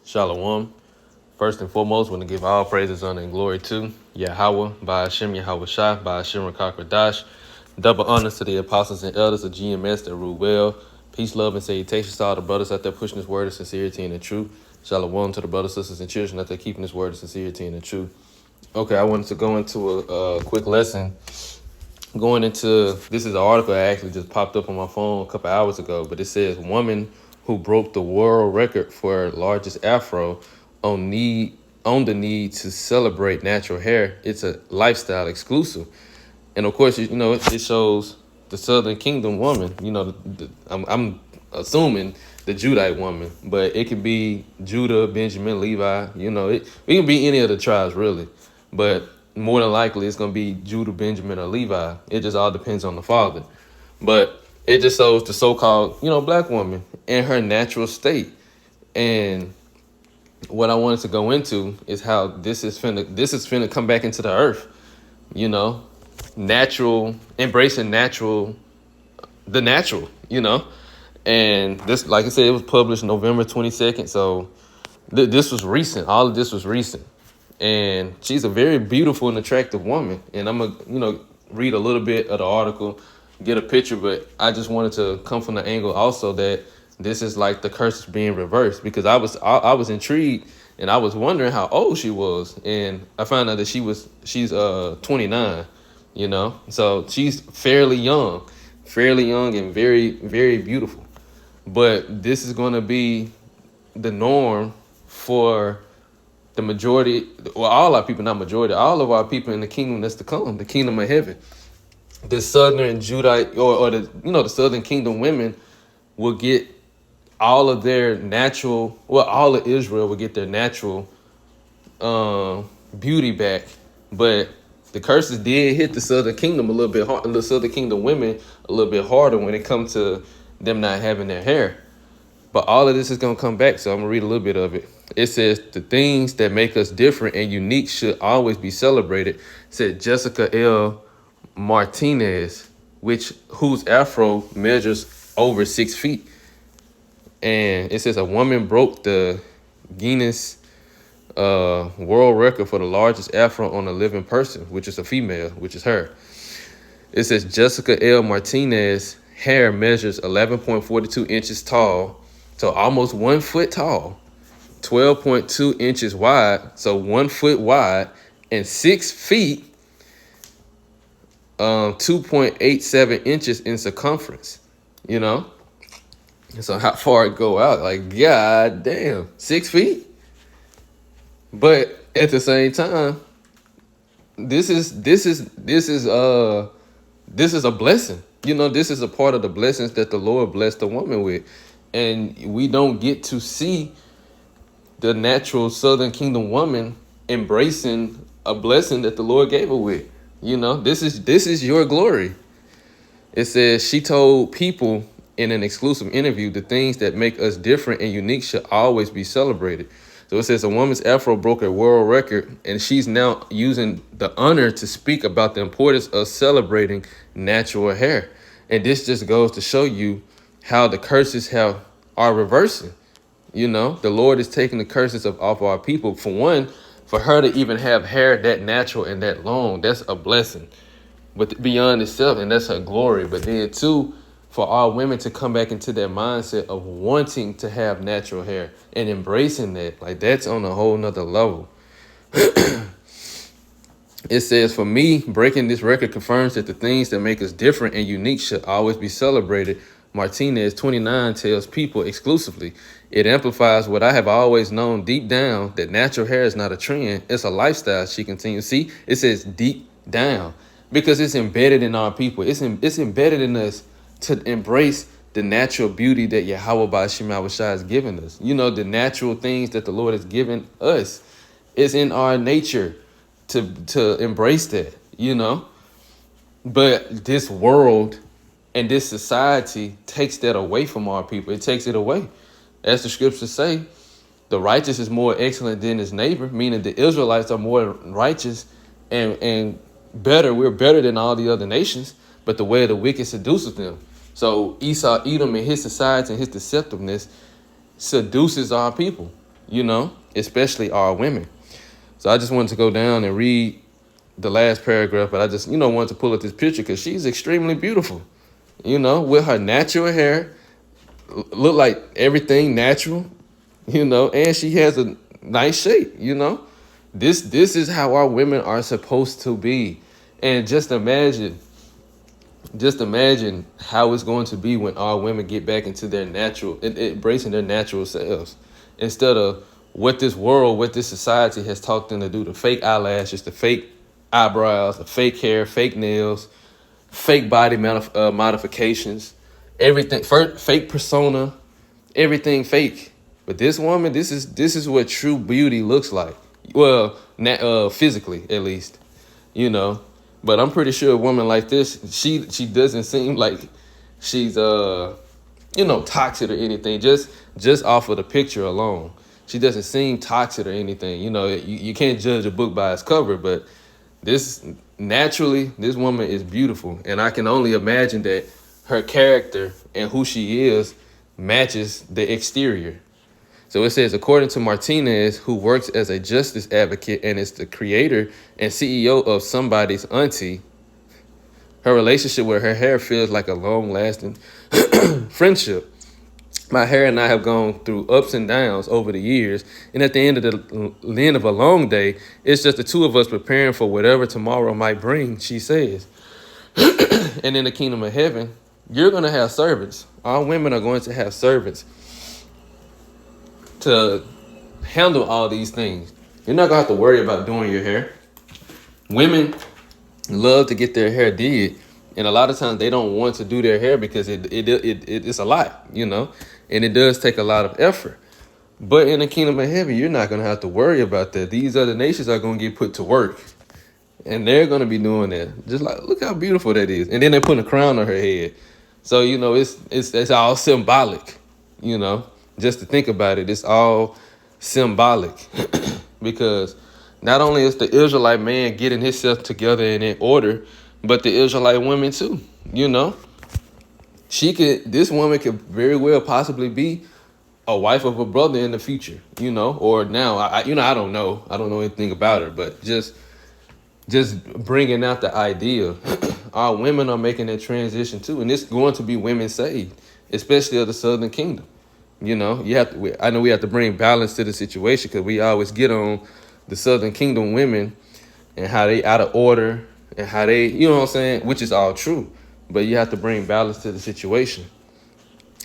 Shalom. First and foremost, want to give all praises, honor, and glory to Yahweh, by Hashem Yahweh Shai, by Hashem Rakakradash. Double honors to the apostles and elders of GMS that rule well. Peace, love, and salutations to all the brothers out there pushing this word of sincerity and the truth. Shalom to the brothers, sisters, and children out there keeping this word of sincerity and the truth. Okay, I wanted to go into a quick lesson. Going into, this is an article that actually just popped up on my phone a couple hours ago, but it says, woman who broke the world record for largest afro on the need to celebrate natural hair. It's a lifestyle exclusive. And of course, it shows the Southern Kingdom woman. I'm assuming the Judite woman, but it could be Judah, Benjamin, Levi. It can be any of the tribes really, but more than likely it's gonna be Judah, Benjamin, or Levi. It just all depends on the father. But it just shows the so-called, black woman in her natural state. And what I wanted to go into is how this is finna come back into the earth. Natural, embracing the natural. And this, like I said, it was published November 22nd. So this was recent. All of this was recent. And she's a very beautiful and attractive woman. And I'm gonna, read a little bit of the article, get a picture, but I just wanted to come from the angle also that this is like the curse is being reversed, because I was intrigued and I was wondering how old she was, and I found out that she's 29, so she's fairly young and very, very beautiful. But this is going to be the norm for the majority, well, all our people, not majority, all of our people in the kingdom that's to come, the kingdom of heaven. The Southern Judite or the Southern Kingdom women will get all of their natural, all of Israel will get their natural beauty back. But the curses did hit the Southern Kingdom a little bit hard, the Southern Kingdom women a little bit harder when it comes to them not having their hair. But all of this is going to come back, so I'm going to read a little bit of it. It says, the things that make us different and unique should always be celebrated, said Jessica L. Martinez, whose afro measures over 6 feet. And it says a woman broke the Guinness world record for the largest afro on a living person, which is a female, which is her. It says Jessica L. Martinez hair measures 11.42 inches tall, so almost 1 foot tall, 12.2 inches wide, so 1 foot wide, and 6 feet, 2.87 inches in circumference. So how far it go out? Like, god damn, 6 feet. But at the same time, this is a blessing. This is a part of the blessings that the Lord blessed the woman with. And we don't get to see the natural Southern Kingdom woman embracing a blessing that the Lord gave her with. This is your glory. It says she told people in an exclusive interview, the things that make us different and unique should always be celebrated. So it says a woman's afro broke a world record, and she's now using the honor to speak about the importance of celebrating natural hair. And this just goes to show you how the curses are reversing. The Lord is taking the curses off our people. For one, for her to even have hair that natural and that long, that's a blessing. But beyond itself, and that's her glory. But then two, for our women to come back into their mindset of wanting to have natural hair and embracing that, like that's on a whole nother level. It says, for me, breaking this record confirms that the things that make us different and unique should always be celebrated. Martinez, 29, tells people exclusively. It amplifies what I have always known deep down, that natural hair is not a trend, it's a lifestyle, she continues. See, it says deep down, because it's embedded in our people. It's embedded in us to embrace the natural beauty that Yahweh Ba'ashem Yahushua has given us. The natural things that the Lord has given us. It's in our nature to embrace that, But this world and this society takes that away from our people. It takes it away. As the scriptures say, the righteous is more excellent than his neighbor, meaning the Israelites are more righteous and better. We're better than all the other nations, but the way of the wicked seduces them. So Esau, Edom, and his society and his deceptiveness seduces our people. especially our women. So I just wanted to go down and read the last paragraph, but I just, wanted to pull up this picture because she's extremely beautiful, with her natural hair, look like everything natural, and she has a nice shape. This is how our women are supposed to be. And just imagine how it's going to be when our women get back into their natural, embracing their natural selves, instead of what this society has taught them to do: the fake eyelashes, the fake eyebrows, the fake hair, fake nails, fake body modifications, everything, fake persona, everything fake. But this woman, this is what true beauty looks like. Well, physically at least, you know. But I'm pretty sure a woman like this, she doesn't seem like she's toxic or anything. Just off of the picture alone, she doesn't seem toxic or anything. You can't judge a book by its cover, but this naturally, this woman is beautiful, and I can only imagine that her character and who she is matches the exterior. So it says, according to Martinez, who works as a justice advocate and is the creator and CEO of Somebody's Auntie, her relationship with her hair feels like a long-lasting friendship. My hair and I have gone through ups and downs over the years, and at the end of a long day, it's just the two of us preparing for whatever tomorrow might bring, she says. And in the kingdom of heaven, you're going to have servants. All women are going to have servants to handle all these things. You're not going to have to worry about doing your hair. Women love to get their hair did, and a lot of times they don't want to do their hair because it's a lot, and it does take a lot of effort. But in the kingdom of heaven, you're not going to have to worry about that. These other nations are going to get put to work, and they're going to be doing that. Just like, look how beautiful that is. And then they're putting a crown on her head. So, it's all symbolic, just to think about it. It's all symbolic because not only is the Israelite man getting himself together and in order, but the Israelite woman too, this woman could very well possibly be a wife of a brother in the future, or now, I don't know. I don't know anything about her, but just bringing out the idea. Our women are making that transition too, and it's going to be women saved, especially of the Southern Kingdom. I know we have to bring balance to the situation because we always get on the Southern Kingdom women and how they out of order and how they, what I'm saying, which is all true, but you have to bring balance to the situation.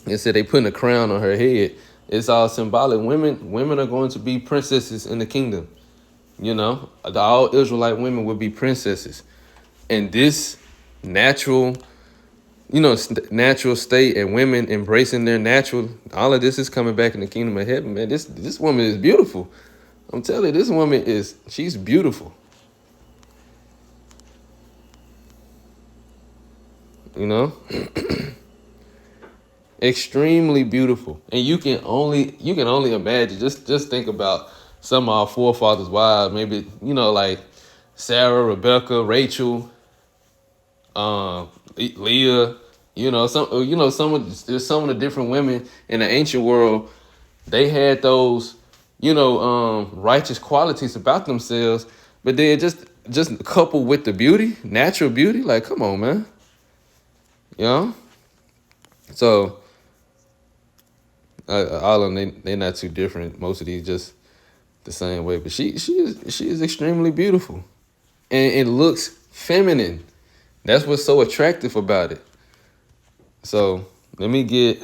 Instead, they putting a crown on her head. It's all symbolic. Women are going to be princesses in the kingdom. All Israelite women will be princesses, and this natural natural state and women embracing their natural, all of this is coming back in the kingdom of heaven, man. This woman is beautiful. I'm telling you, this woman she's beautiful. Extremely beautiful. And you can only imagine, just think about some of our forefathers' wives, maybe, like Sarah, Rebecca, Rachel, Leah, some of the different women in the ancient world, they had those, righteous qualities about themselves, but they just coupled with the beauty, natural beauty. Like, come on, man. So all of them, they're not too different. Most of these just the same way, but she is extremely beautiful, and it looks feminine. That's what's so attractive about it. So let me get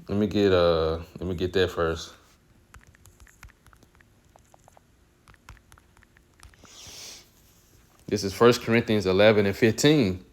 that first. This is 1 Corinthians 11 and 15.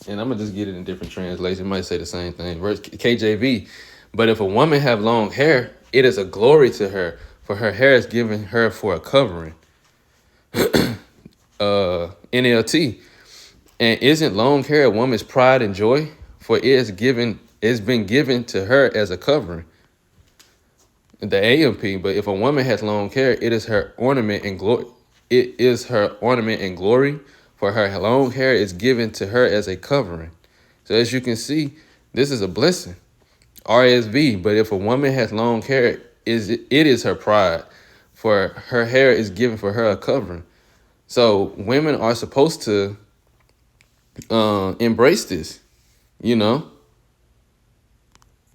And I'm going to just get it in different translations. It might say the same thing. Verse KJV. But if a woman have long hair, it is a glory to her, for her hair is given her for a covering. NLT. And isn't long hair a woman's pride and joy? For it's been given to her as a covering. The AMP. But if a woman has long hair, it is her ornament and glory. It is her ornament and glory. For her long hair is given to her as a covering. So as you can see, This is a blessing. RSV. But if a woman has long hair, it is her pride, for her hair is given for her a covering. So women are supposed to embrace this. You know.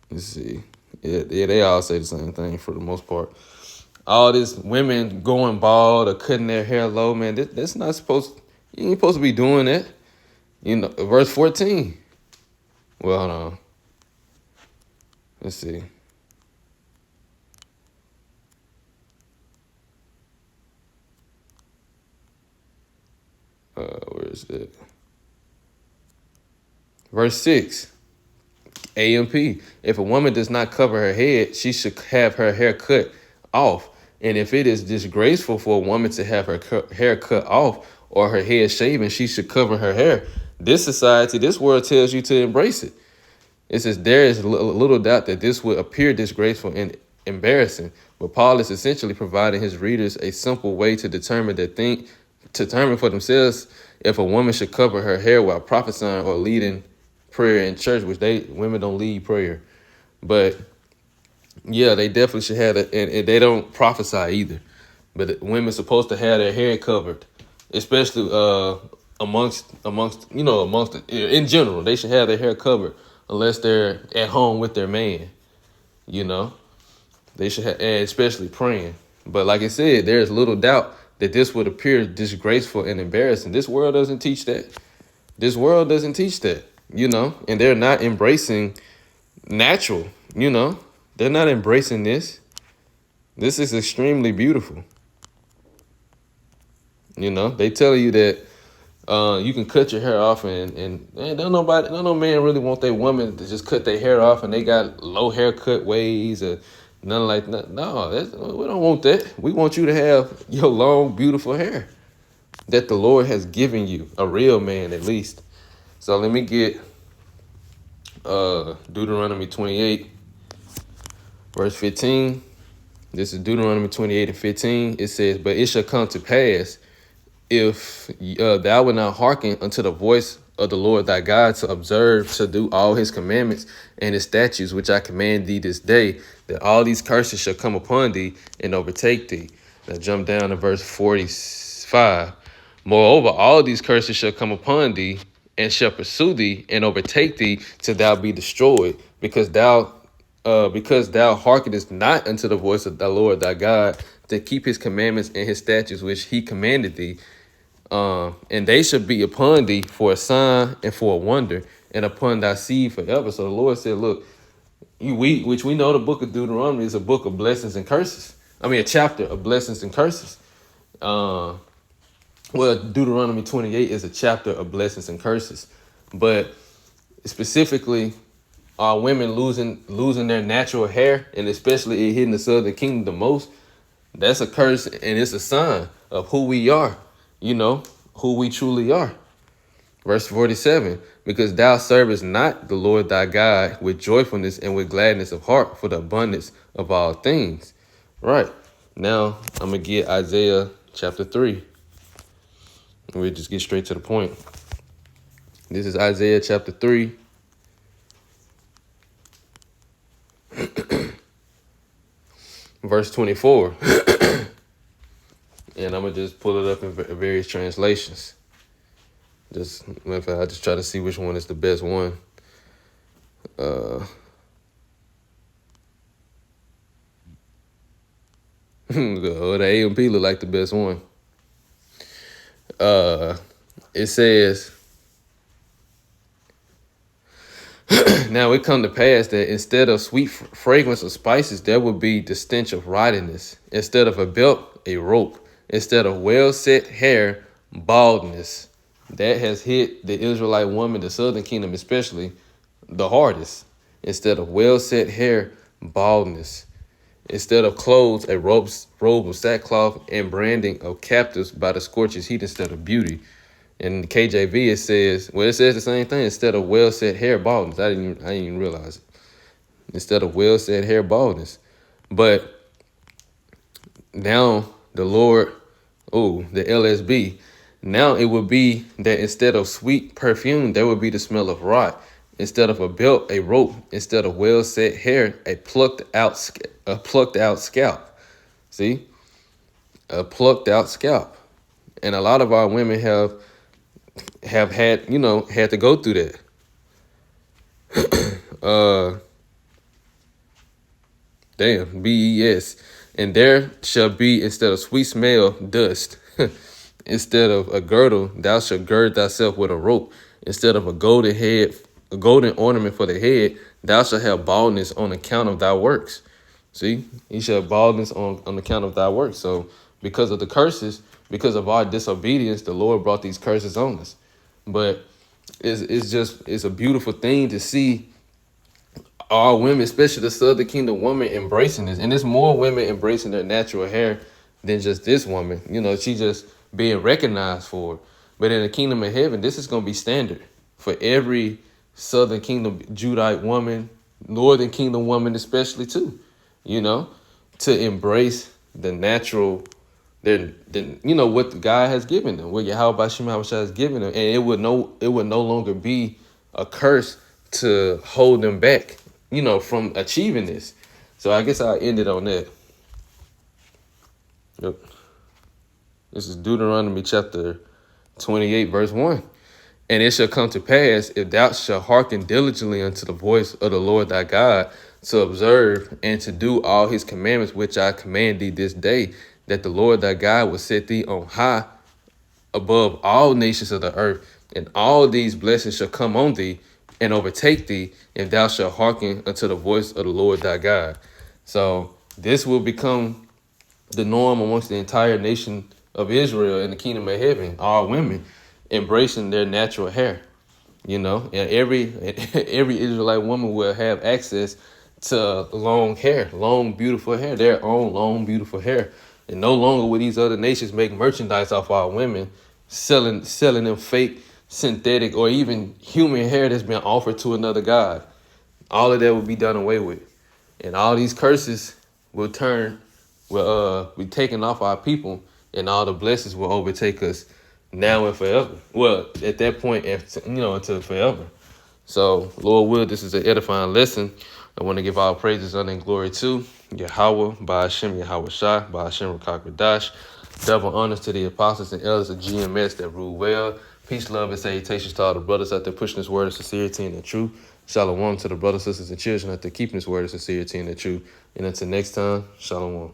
Let's see. Yeah, they all say the same thing for the most part. All this women going bald or cutting their hair low, man, that's not supposed. You ain't supposed to be doing that. You know, verse 14. Well, hold on. Let's see. Where is that? Verse 6. AMP. If a woman does not cover her head, she should have her hair cut off. And if it is disgraceful for a woman to have her hair cut off or her head shaven, she should cover her hair. This society, this world tells you to embrace it. It says there is little doubt that this would appear disgraceful and embarrassing, but Paul is essentially providing his readers a simple way to determine for themselves if a woman should cover her hair while prophesying or leading prayer in church, which women don't lead prayer. But yeah, they definitely should have it, and they don't prophesy either. But women supposed to have their hair covered, especially amongst in general, they should have their hair covered unless they're at home with their man. You know, they should have, and especially praying. But like I said, there's little doubt that this would appear disgraceful and embarrassing. This world doesn't teach that. This world doesn't teach that. You know, and they're not embracing natural. You know, they're not embracing this. This is extremely beautiful. You know, they tell you that you can cut your hair off, and don't no man really want their woman to just cut their hair off, and they got low haircut ways or nothing like that. No, we don't want that. We want you to have your long, beautiful hair that the Lord has given you, a real man at least. So let me get Deuteronomy 28, verse 15. This is Deuteronomy 28 and 15. It says, "But it shall come to pass, if thou wilt not hearken unto the voice of the Lord thy God, to observe, to do all his commandments and his statutes, which I command thee this day, that all these curses shall come upon thee and overtake thee." Now jump down to verse 45. "Moreover, all these curses shall come upon thee and shall pursue thee and overtake thee till thou be destroyed, because thou hearkenest not unto the voice of the Lord thy God, to keep his commandments and his statutes which he commanded thee. And they shall be upon thee for a sign and for a wonder, and upon thy seed forever." So the Lord said, look, which we know the book of Deuteronomy is a book of blessings and curses. I mean, a chapter of blessings and curses. Deuteronomy 28 is a chapter of blessings and curses. But specifically, are women losing their natural hair, and especially it hitting the southern kingdom the most? That's a curse, and it's a sign of who we are, you know, who we truly are. Verse 47, "Because thou servest not the Lord thy God with joyfulness and with gladness of heart for the abundance of all things." Right. Now, I'm going to get Isaiah chapter 3. We'll just get straight to the point. This is Isaiah chapter 3. Verse 24. And I'm going to just pull it up in various translations. I just try to see which one is the best one. The AMP look like the best one. It says, "Now it come to pass that instead of sweet fragrance of spices, there will be the stench of rottenness. Instead of a belt, a rope. Instead of well-set hair, baldness." That has hit the Israelite woman, the southern kingdom especially, the hardest. Instead of well-set hair, baldness. Instead of clothes, a robe of sackcloth, and branding of captives by the scorcher's heat instead of beauty. In the KJV, it says the same thing. Instead of well-set hair, baldness. I didn't even realize it. Instead of well-set hair, baldness. But now the Lord, the LSB, now it would be that instead of sweet perfume, there would be the smell of rot instead of a belt, a rope, instead of well set hair, a plucked out scalp. See, a plucked out scalp, and a lot of our women have had had to go through that. BES, and there shall be instead of sweet smell dust, instead of a girdle thou shalt gird thyself with a rope, instead of a golden ornament for the head, thou shalt have baldness on account of thy works. See, you shall have baldness on account of thy works. So because of the curses, because of our disobedience, the Lord brought these curses on us. But it's a beautiful thing to see all women, especially the Southern Kingdom woman, embracing this. And there's more women embracing their natural hair than just this woman. She just being recognized for it. But in the kingdom of heaven, this is going to be standard for every Southern Kingdom Judite woman, Northern Kingdom woman especially too, to embrace the natural, what God has given them, what Yahweh Shema has given them. And it would no longer be a curse to hold them back, from achieving this. So I guess I'll end it on that. Yep. This is Deuteronomy chapter 28, verse 1. And it shall come to pass, if thou shalt hearken diligently unto the voice of the Lord thy God, to observe and to do all his commandments which I command thee this day, that the Lord thy God will set thee on high above all nations of the earth, and all these blessings shall come on thee and overtake thee, if thou shalt hearken unto the voice of the Lord thy God. So this will become the norm amongst the entire nation of Israel in the kingdom of heaven, all women embracing their natural hair, and every Israelite woman will have access to long hair, long, beautiful hair, their own long, beautiful hair. And no longer will these other nations make merchandise off our women, selling them fake, synthetic, or even human hair that's been offered to another god. All of that will be done away with. And all these curses will be taken off our people, and all the blessings will overtake us now and forever. Well, at that point, until forever. So, Lord will, this is an edifying lesson. I want to give all praises, honor, and glory to Yahweh, by Hashem Yahweh Shai, by Hashem Rakak Radash. Double honors to the apostles and elders of GMS that rule well. Peace, love, and salutations to all the brothers out there pushing this word of sincerity and the truth. Shalom to the brothers, sisters, and children out there keeping this word of sincerity and the truth. And until next time, shalom.